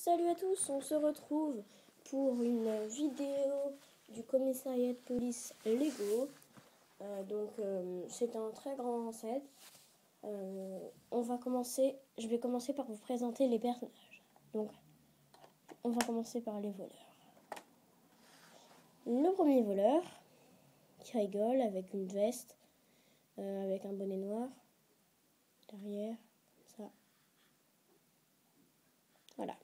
Salut à tous, on se retrouve pour une vidéo du commissariat de police Lego. C'est un très grand set. Je vais commencer par vous présenter les personnages. Donc, on va commencer par les voleurs. Le premier voleur, qui rigole avec une veste, avec un bonnet noir, derrière, comme ça. Voilà.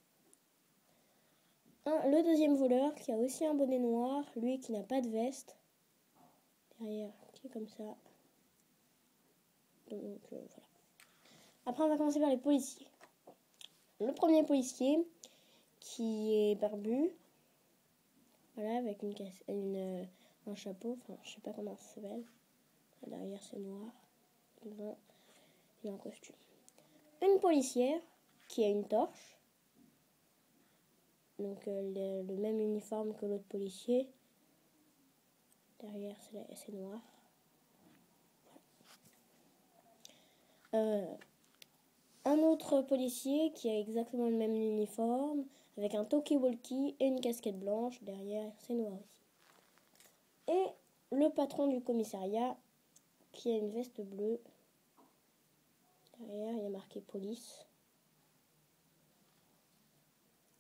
Le deuxième voleur, qui a aussi un bonnet noir, lui qui n'a pas de veste, derrière, qui est comme ça. Donc, voilà. Après, on va commencer par les policiers. Le premier policier, qui est barbu, voilà, avec un chapeau, enfin, je sais pas comment ça s'appelle. Derrière, c'est noir. Devant, il a un costume. Une policière, qui a une torche. Donc, le même uniforme que l'autre policier. Derrière, c'est noir. Un autre policier qui a exactement le même uniforme, avec un talkie-walkie et une casquette blanche. Derrière, c'est noir aussi. Et le patron du commissariat, qui a une veste bleue. Derrière, il y a marqué police.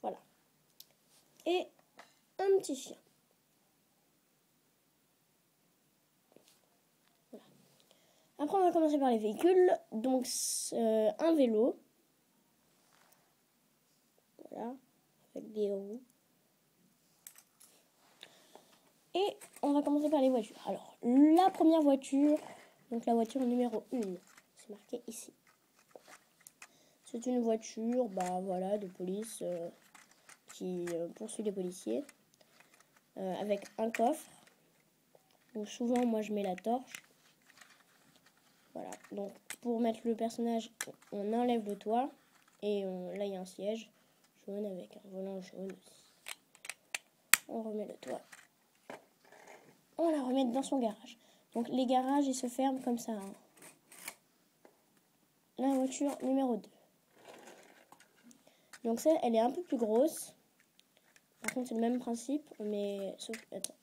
Voilà. Et un petit chien. Voilà. Après, on va commencer par les véhicules. Donc, un vélo. Voilà. Avec des roues. Et on va commencer par les voitures. Alors, la première voiture, donc la voiture numéro 1, c'est marqué ici. C'est une voiture, de police qui poursuit les policiers. Avec un coffre, où souvent moi je mets la torche. Voilà, donc pour mettre le personnage, on enlève le toit. Et là il y a un siège jaune avec un volant jaune aussi. On remet le toit. On la remet dans son garage. Donc les garages ils se ferment comme ça. La voiture numéro 2. Donc ça, elle est un peu plus grosse. Par contre, c'est le même principe, mais sauf... Attends,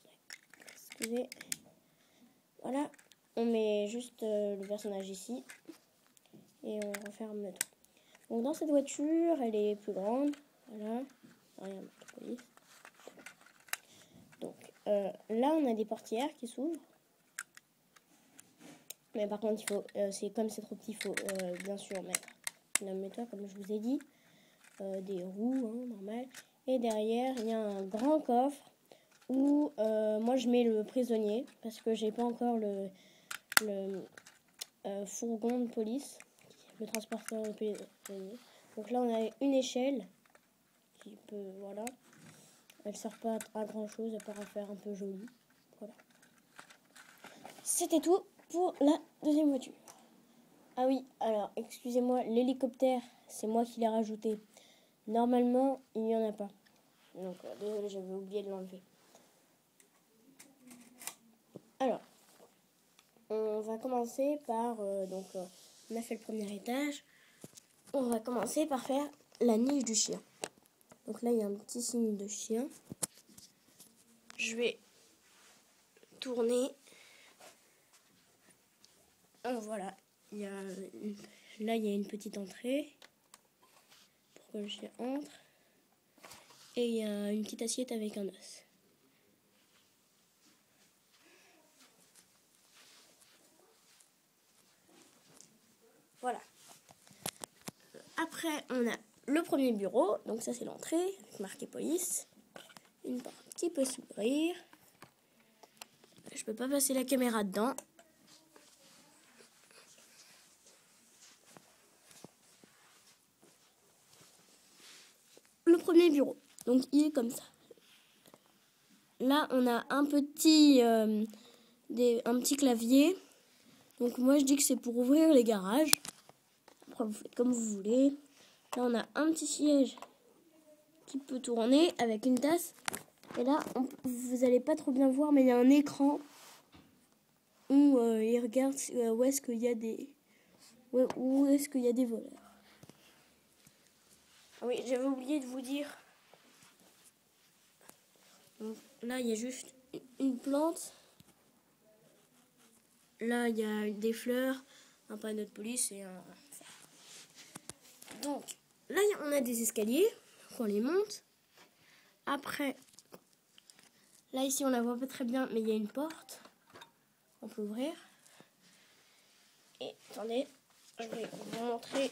excusez. Voilà, on met juste le personnage ici. Et on referme le tout. Donc dans cette voiture, elle est plus grande. Voilà, regarde la police. Donc là, on a des portières qui s'ouvrent. Mais par contre, comme c'est trop petit, il faut bien sûr mettre un moteur, comme je vous ai dit. Des roues, normal. Et derrière, il y a un grand coffre où moi je mets le prisonnier parce que j'ai pas encore le fourgon de police, le transporteur de prisonnier. Donc là, on a une échelle qui peut, voilà. Elle sert pas à grand chose à part à faire un peu joli. Voilà. C'était tout pour la deuxième voiture. Ah oui, alors excusez-moi, l'hélicoptère, c'est moi qui l'ai rajouté. Normalement, il n'y en a pas. Donc, désolé, j'avais oublié de l'enlever. Alors, on va commencer par... on a fait le premier étage. On va commencer par faire la niche du chien. Donc là, il y a un petit signe de chien. Je vais tourner. Oh, voilà. Là, il y a une petite entrée pour que le chien entre. Et il y a une petite assiette avec un os. Voilà. Après, on a le premier bureau. Donc ça, c'est l'entrée, avec marqué police. Une porte qui peut s'ouvrir. Je peux pas passer la caméra dedans. Le premier bureau. Donc, il est comme ça. Là, on a un petit clavier. Donc, moi, je dis que c'est pour ouvrir les garages. Après, vous faites comme vous voulez. Là, on a un petit siège qui peut tourner avec une tasse. Et là, vous n'allez pas trop bien voir, mais il y a un écran où il regarde où est-ce qu'il y a des voleurs. oui, j'avais oublié de vous dire. Donc, là, il y a juste une plante. Là, il y a des fleurs, un panneau de police et un... Donc, là, on a des escaliers. On les monte. Après, là, ici, on la voit pas très bien, mais il y a une porte. On peut ouvrir. Et, attendez, je vais vous montrer.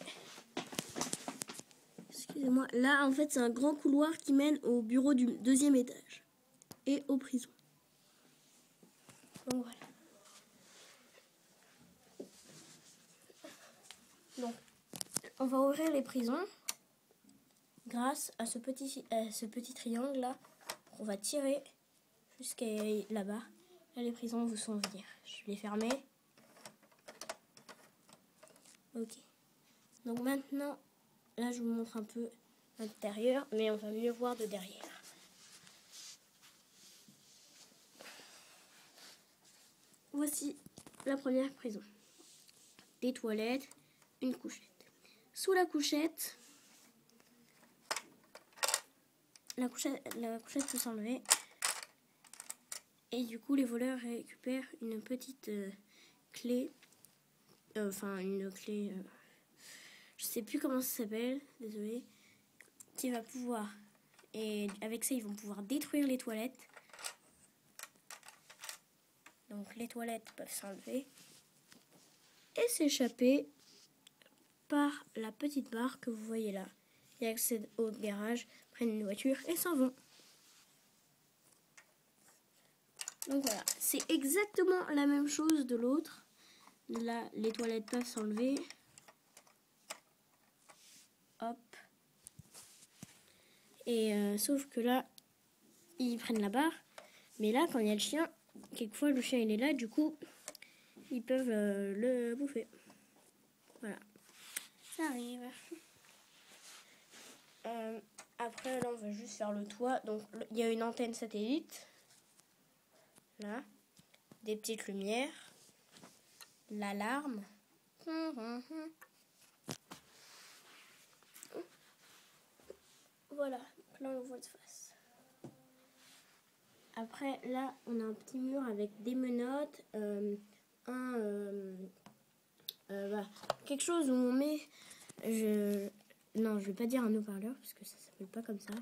Excusez-moi. Là, en fait, c'est un grand couloir qui mène au bureau du 2e étage. Et aux prisons. Donc, voilà. Donc, on va ouvrir les prisons grâce à ce petit triangle là. On va tirer jusqu'à là-bas. Là, les prisons vous sont venir. Je vais les fermer. Ok. Donc maintenant, là, je vous montre un peu l'intérieur, mais on va mieux voir de derrière. Voici la première prison. Des toilettes, une couchette. Sous la couchette, la couchette peut s'enlever. Et du coup, les voleurs récupèrent une petite clé. Enfin, une clé... je sais plus comment ça s'appelle, désolé. Qui va pouvoir... Et avec ça, ils vont pouvoir détruire les toilettes. Donc, les toilettes peuvent s'enlever. Et s'échapper par la petite barre que vous voyez là. Ils accèdent au garage, prennent une voiture et s'en vont. Donc voilà, c'est exactement la même chose de l'autre. Là, les toilettes peuvent s'enlever. Hop. Et sauf que là, ils prennent la barre. Mais là, quand il y a le chien, quelquefois le chien il est là, du coup, ils peuvent le bouffer. Voilà. Ça arrive. Après, là, on va juste faire le toit. Donc, il y a une antenne satellite. Là. Des petites lumières. L'alarme. Voilà. Là, on le voit de face. Après, là, on a un petit mur avec des menottes. Quelque chose où on met... Non, je vais pas dire un haut-parleur parce que ça s'appelle pas comme ça.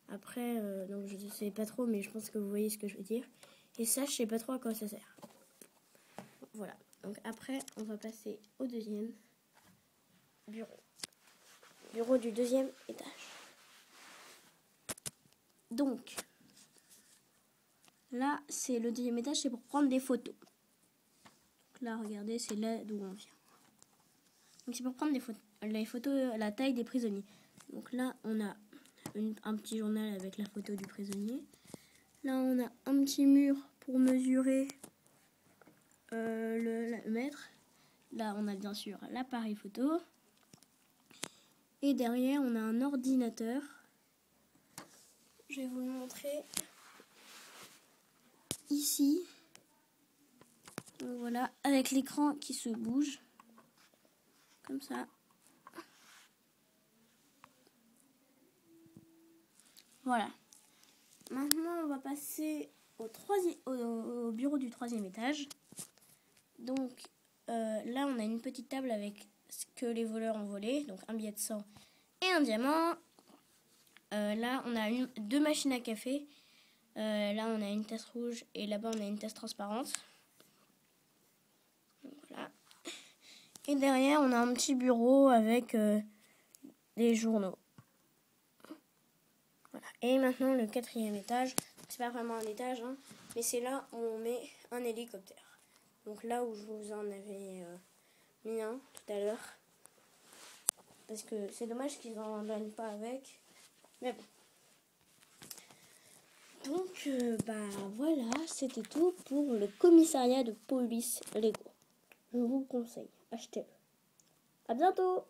Après, donc je sais pas trop, mais je pense que vous voyez ce que je veux dire. Et ça, je sais pas trop à quoi ça sert. Voilà. Donc après, on va passer au deuxième bureau. Bureau du 2e étage. Donc, là, c'est le 2e étage, c'est pour prendre des photos. Donc là, regardez, c'est là d'où on vient. Donc c'est pour prendre les photos à la taille des prisonniers. Donc là, on a un petit journal avec la photo du prisonnier. Là, on a un petit mur pour mesurer le mètre. Là, on a bien sûr l'appareil photo. Et derrière, on a un ordinateur. Je vais vous le montrer ici. Donc voilà, avec l'écran qui se bouge. Comme ça. Voilà. Maintenant, on va passer au bureau du 3e étage. Donc, là, on a une petite table avec ce que les voleurs ont volé. Donc, un billet de 100 et un diamant. Là, on a 2 machines à café. Là, on a une tasse rouge et là-bas, on a une tasse transparente. Donc, voilà. Et derrière, on a un petit bureau avec des journaux. Voilà. Et maintenant, le 4e étage. C'est pas vraiment un étage, hein, mais c'est là où on met un hélicoptère. Donc là où je vous en avais mis un tout à l'heure. Parce que c'est dommage qu'ils n'en donnent pas avec. Mais bon. Donc, voilà, c'était tout pour le commissariat de police Lego. Je vous conseille, achetez-le. À bientôt!